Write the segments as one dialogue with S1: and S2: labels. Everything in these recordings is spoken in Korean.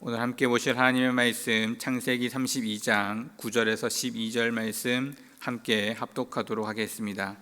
S1: 오늘 함께 보실 하나님의 말씀 창세기 32장 9절에서 12절 말씀 함께 합독하도록 하겠습니다.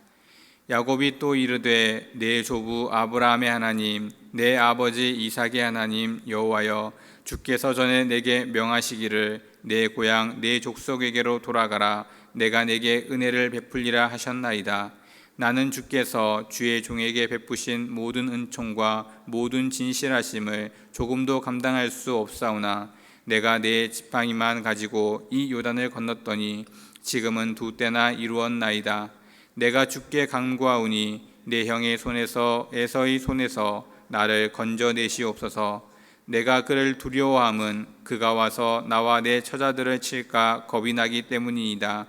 S1: 야곱이 또 이르되 내 조부 아브라함의 하나님 내 아버지 이삭의 하나님 여호와여 주께서 전에 내게 명하시기를 내 고향 내 족속에게로 돌아가라 내가 내게 은혜를 베풀리라 하셨나이다. 나는 주께서 주의 종에게 베푸신 모든 은총과 모든 진실하심을 조금도 감당할 수 없사오나 내가 내 지팡이만 가지고 이 요단을 건넜더니 지금은 두 때나 이루었나이다. 내가 주께 간구하오니 내 형의 손에서 에서의 손에서 나를 건져내시옵소서. 내가 그를 두려워함은 그가 와서 나와 내 처자들을 칠까 겁이 나기 때문이이다.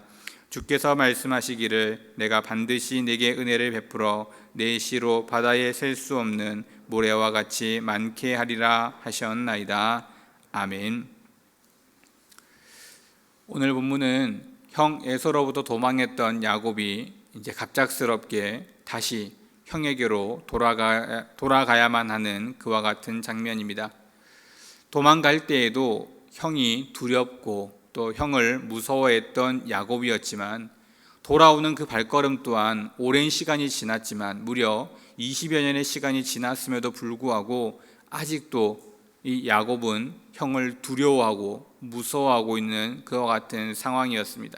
S1: 주께서 말씀하시기를 내가 반드시 내게 은혜를 베풀어 내 시로 바다에 셀 수 없는 모래와 같이 많게 하리라 하셨나이다. 아멘. 오늘 본문은 형 에서로부터 도망했던 야곱이 이제 갑작스럽게 다시 형에게로 돌아가야만 하는 그와 같은 장면입니다. 도망갈 때에도 형이 두렵고 또 형을 무서워했던 야곱이었지만 돌아오는 그 발걸음 또한 오랜 시간이 지났지만 무려 20여 년의 시간이 지났음에도 불구하고 아직도 이 야곱은 형을 두려워하고 무서워하고 있는 그와 같은 상황이었습니다.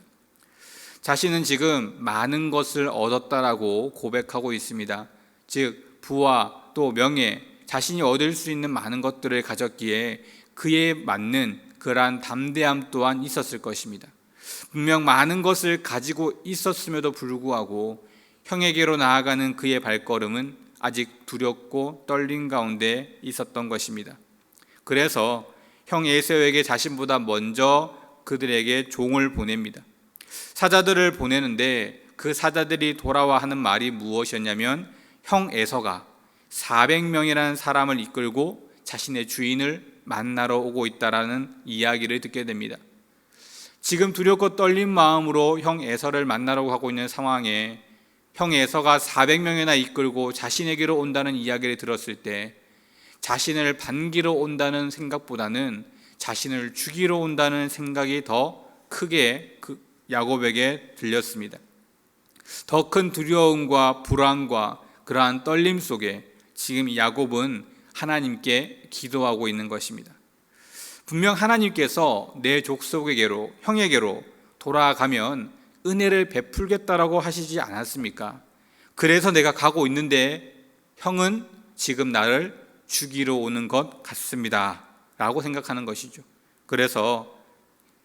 S1: 자신은 지금 많은 것을 얻었다라고 고백하고 있습니다. 즉 부와 또 명예, 자신이 얻을 수 있는 많은 것들을 가졌기에 그에 맞는 그러한 담대함 또한 있었을 것입니다. 분명 많은 것을 가지고 있었음에도 불구하고 형에게로 나아가는 그의 발걸음은 아직 두렵고 떨린 가운데 있었던 것입니다. 그래서 형 에사우에게 자신보다 먼저 그들에게 종을 보냅니다. 사자들을 보내는데 그 사자들이 돌아와 하는 말이 무엇이었냐면 형 에서가 400명이라는 사람을 이끌고 자신의 주인을 만나러 오고 있다라는 이야기를 듣게 됩니다. 지금 두렵고 떨린 마음으로 형 에서를 만나러 가고 있는 상황에 형 에서가 400명이나 이끌고 자신에게로 온다는 이야기를 들었을 때 자신을 반기러 온다는 생각보다는 자신을 죽이러 온다는 생각이 더 크게 야곱에게 들렸습니다. 더 큰 두려움과 불안과 그러한 떨림 속에 지금 야곱은 하나님께 기도하고 있는 것입니다. 분명 하나님께서 내 족속에게로 형에게로 돌아가면 은혜를 베풀겠다라고 하시지 않았습니까? 그래서 내가 가고 있는데 형은 지금 나를 죽이러 오는 것 같습니다 라고 생각하는 것이죠. 그래서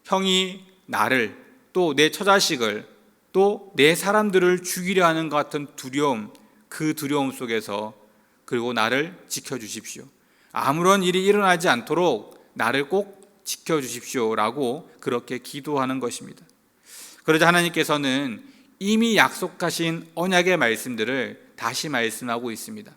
S1: 형이 나를 또 내 처자식을 또 내 사람들을 죽이려 하는 것 같은 두려움, 그 두려움 속에서 그리고 나를 지켜주십시오. 아무런 일이 일어나지 않도록 나를 꼭 지켜주십시오 라고 그렇게 기도하는 것입니다. 그러자 하나님께서는 이미 약속하신 언약의 말씀들을 다시 말씀하고 있습니다.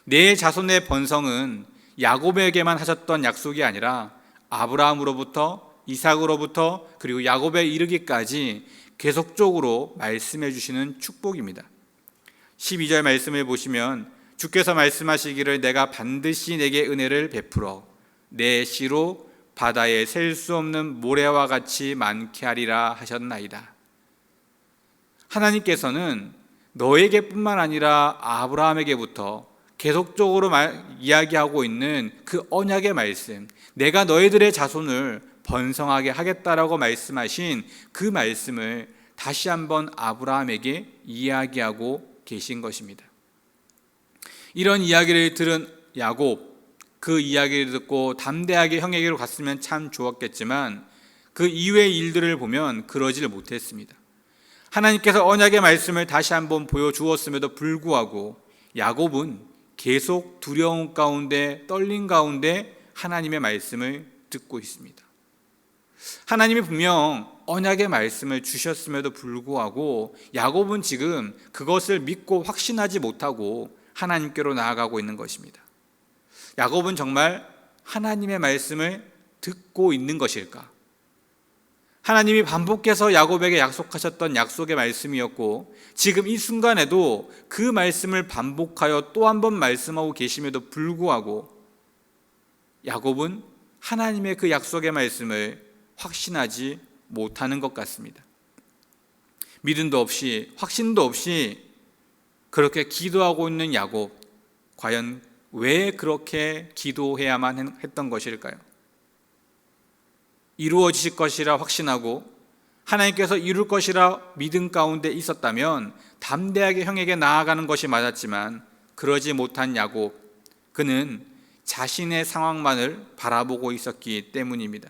S1: 내 자손의 번성은 야곱에게만 하셨던 약속이 아니라 아브라함으로부터 이삭으로부터 그리고 야곱에 이르기까지 계속적으로 말씀해 주시는 축복입니다. 12절 말씀을 보시면 주께서 말씀하시기를 내가 반드시 내게 은혜를 베풀어 내 씨로 바다에 셀 수 없는 모래와 같이 많게 하리라 하셨나이다. 하나님께서는 너에게뿐만 아니라 아브라함에게부터 계속적으로 이야기하고 있는 그 언약의 말씀, 내가 너희들의 자손을 번성하게 하겠다라고 말씀하신 그 말씀을 다시 한번 아브라함에게 이야기하고 계신 것입니다. 이런 이야기를 들은 야곱, 그 이야기를 듣고 담대하게 형에게로 갔으면 참 좋았겠지만 그 이후의 일들을 보면 그러지를 못했습니다. 하나님께서 언약의 말씀을 다시 한번 보여주었음에도 불구하고 야곱은 계속 두려움 가운데 떨림 가운데 하나님의 말씀을 듣고 있습니다. 하나님이 분명 언약의 말씀을 주셨음에도 불구하고 야곱은 지금 그것을 믿고 확신하지 못하고 하나님께로 나아가고 있는 것입니다. 야곱은 정말 하나님의 말씀을 듣고 있는 것일까? 하나님이 반복해서 야곱에게 약속하셨던 약속의 말씀이었고 지금 이 순간에도 그 말씀을 반복하여 또 한 번 말씀하고 계심에도 불구하고 야곱은 하나님의 그 약속의 말씀을 확신하지 못하는 것 같습니다. 믿음도 없이 확신도 없이 그렇게 기도하고 있는 야곱, 과연 왜 그렇게 기도해야만 했던 것일까요? 이루어지실 것이라 확신하고 하나님께서 이룰 것이라 믿음 가운데 있었다면 담대하게 형에게 나아가는 것이 맞았지만 그러지 못한 야곱, 그는 자신의 상황만을 바라보고 있었기 때문입니다.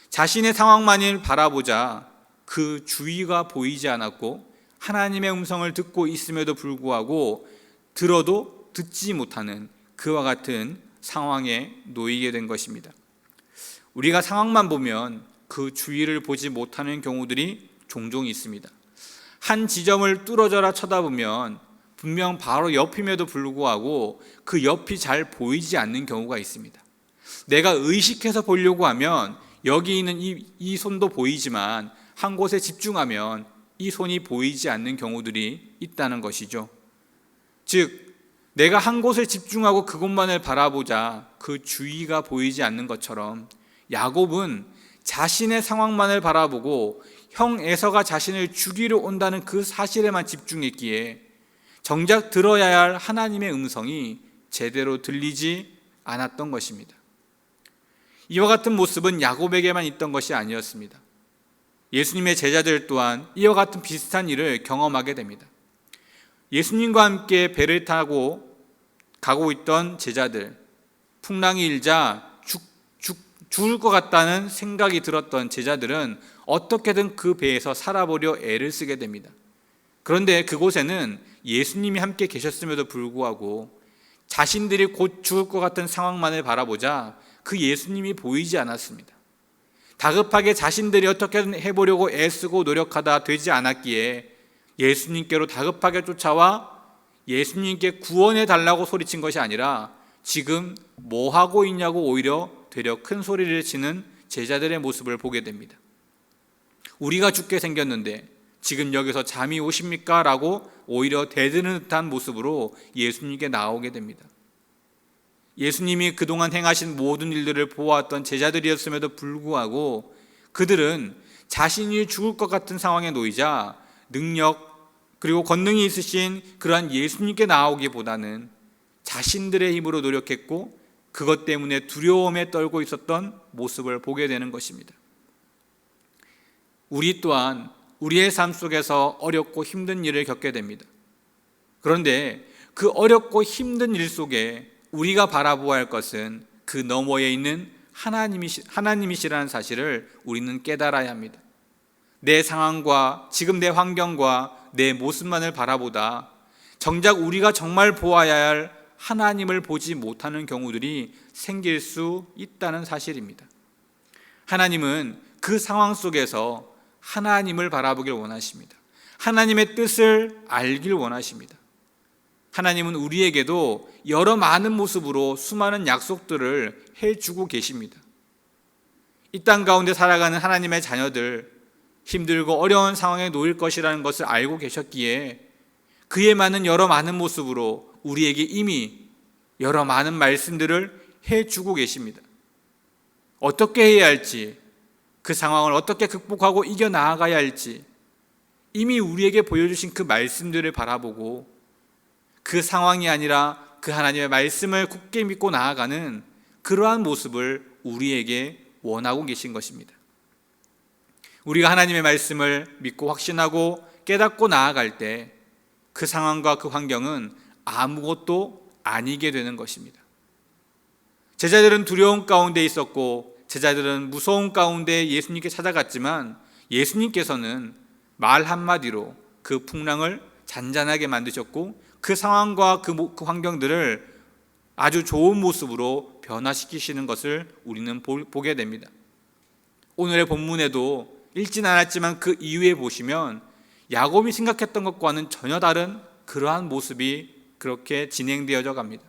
S1: 자신의 상황만을 바라보자 그 주위가 보이지 않았고 하나님의 음성을 듣고 있음에도 불구하고 들어도 듣지 못하는 그와 같은 상황에 놓이게 된 것입니다. 우리가 상황만 보면 그 주위를 보지 못하는 경우들이 종종 있습니다. 한 지점을 뚫어져라 쳐다보면 분명 바로 옆임에도 불구하고 그 옆이 잘 보이지 않는 경우가 있습니다. 내가 의식해서 보려고 하면 여기 있는 이 손도 보이지만 한 곳에 집중하면 이 손이 보이지 않는 경우들이 있다는 것이죠. 즉, 내가 한 곳에 집중하고 그곳만을 바라보자 그 주위가 보이지 않는 것처럼 야곱은 자신의 상황만을 바라보고 형 에서가 자신을 죽이러 온다는 그 사실에만 집중했기에 정작 들어야 할 하나님의 음성이 제대로 들리지 않았던 것입니다. 이와 같은 모습은 야곱에게만 있던 것이 아니었습니다. 예수님의 제자들 또한 이와 같은 비슷한 일을 경험하게 됩니다. 예수님과 함께 배를 타고 가고 있던 제자들, 풍랑이 일자 죽을 것 같다는 생각이 들었던 제자들은 어떻게든 그 배에서 살아보려 애를 쓰게 됩니다. 그런데 그곳에는 예수님이 함께 계셨음에도 불구하고 자신들이 곧 죽을 것 같은 상황만을 바라보자 그 예수님이 보이지 않았습니다. 다급하게 자신들이 어떻게든 해보려고 애쓰고 노력하다 되지 않았기에 예수님께로 다급하게 쫓아와 예수님께 구원해 달라고 소리친 것이 아니라 지금 뭐 하고 있냐고 오히려 되려 큰 소리를 치는 제자들의 모습을 보게 됩니다. 우리가 죽게 생겼는데 지금 여기서 잠이 오십니까? 라고 오히려 대드는 듯한 모습으로 예수님께 나오게 됩니다. 예수님이 그동안 행하신 모든 일들을 보아왔던 제자들이었음에도 불구하고 그들은 자신이 죽을 것 같은 상황에 놓이자 능력 그리고 권능이 있으신 그러한 예수님께 나오기보다는 자신들의 힘으로 노력했고 그것 때문에 두려움에 떨고 있었던 모습을 보게 되는 것입니다. 우리 또한 우리의 삶 속에서 어렵고 힘든 일을 겪게 됩니다. 그런데 그 어렵고 힘든 일 속에 우리가 바라보아야 할 것은 그 너머에 있는 하나님이시라는 사실을 우리는 깨달아야 합니다. 내 상황과 지금 내 환경과 내 모습만을 바라보다 정작 우리가 정말 보아야 할 하나님을 보지 못하는 경우들이 생길 수 있다는 사실입니다. 하나님은 그 상황 속에서 하나님을 바라보길 원하십니다. 하나님의 뜻을 알길 원하십니다. 하나님은 우리에게도 여러 많은 모습으로 수많은 약속들을 해주고 계십니다. 이 땅 가운데 살아가는 하나님의 자녀들, 힘들고 어려운 상황에 놓일 것이라는 것을 알고 계셨기에 그에 맞는 여러 많은 모습으로 우리에게 이미 여러 많은 말씀들을 해주고 계십니다. 어떻게 해야 할지, 그 상황을 어떻게 극복하고 이겨나가야 할지 이미 우리에게 보여주신 그 말씀들을 바라보고 그 상황이 아니라 그 하나님의 말씀을 굳게 믿고 나아가는 그러한 모습을 우리에게 원하고 계신 것입니다. 우리가 하나님의 말씀을 믿고 확신하고 깨닫고 나아갈 때 그 상황과 그 환경은 아무것도 아니게 되는 것입니다. 제자들은 두려움 가운데 있었고 제자들은 무서움 가운데 예수님께 찾아갔지만 예수님께서는 말 한마디로 그 풍랑을 잔잔하게 만드셨고 그 상황과 그 환경들을 아주 좋은 모습으로 변화시키시는 것을 우리는 보게 됩니다. 오늘의 본문에도 읽진 않았지만 그 이후에 보시면 야곱이 생각했던 것과는 전혀 다른 그러한 모습이 그렇게 진행되어져 갑니다.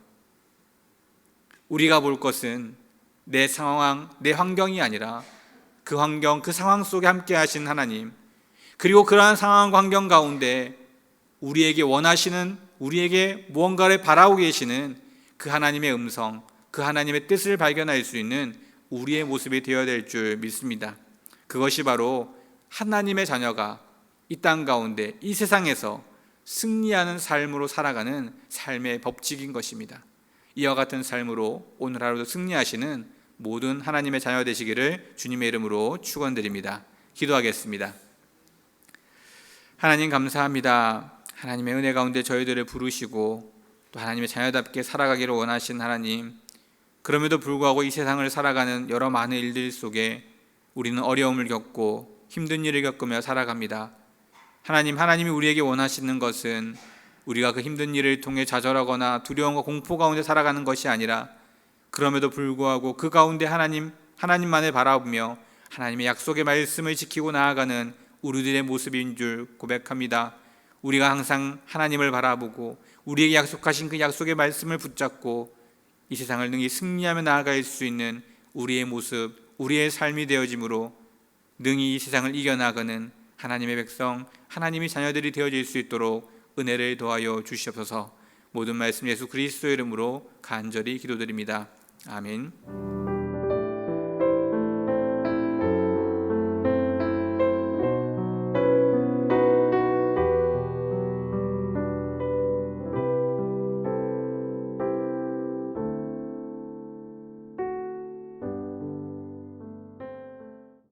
S1: 우리가 볼 것은 내 상황, 내 환경이 아니라 그 환경, 그 상황 속에 함께 하신 하나님, 그리고 그러한 상황, 환경 가운데 우리에게 원하시는, 우리에게 무언가를 바라고 계시는 그 하나님의 음성, 그 하나님의 뜻을 발견할 수 있는 우리의 모습이 되어야 될 줄 믿습니다. 그것이 바로 하나님의 자녀가 이 땅 가운데 이 세상에서 승리하는 삶으로 살아가는 삶의 법칙인 것입니다. 이와 같은 삶으로 오늘 하루도 승리하시는 모든 하나님의 자녀 되시기를 주님의 이름으로 축원드립니다. 기도하겠습니다. 하나님 감사합니다. 하나님의 은혜 가운데 저희들을 부르시고 또 하나님의 자녀답게 살아가기를 원하신 하나님, 그럼에도 불구하고 이 세상을 살아가는 여러 많은 일들 속에 우리는 어려움을 겪고 힘든 일을 겪으며 살아갑니다. 하나님이 우리에게 원하시는 것은 우리가 그 힘든 일을 통해 좌절하거나 두려움과 공포 가운데 살아가는 것이 아니라, 그럼에도 불구하고 그 가운데 하나님만을 바라보며 하나님의 약속의 말씀을 지키고 나아가는 우리들의 모습인 줄 고백합니다. 우리가 항상 하나님을 바라보고 우리에게 약속하신 그 약속의 말씀을 붙잡고 이 세상을 능히 승리하며 나아갈 수 있는 우리의 모습, 우리의 삶이 되어짐으로 능히 이 세상을 이겨나가는 하나님의 백성, 하나님의 자녀들이 되어질 수 있도록 은혜를 더하여 주시옵소서. 모든 말씀 예수 그리스도의 이름으로 간절히 기도드립니다. 아멘.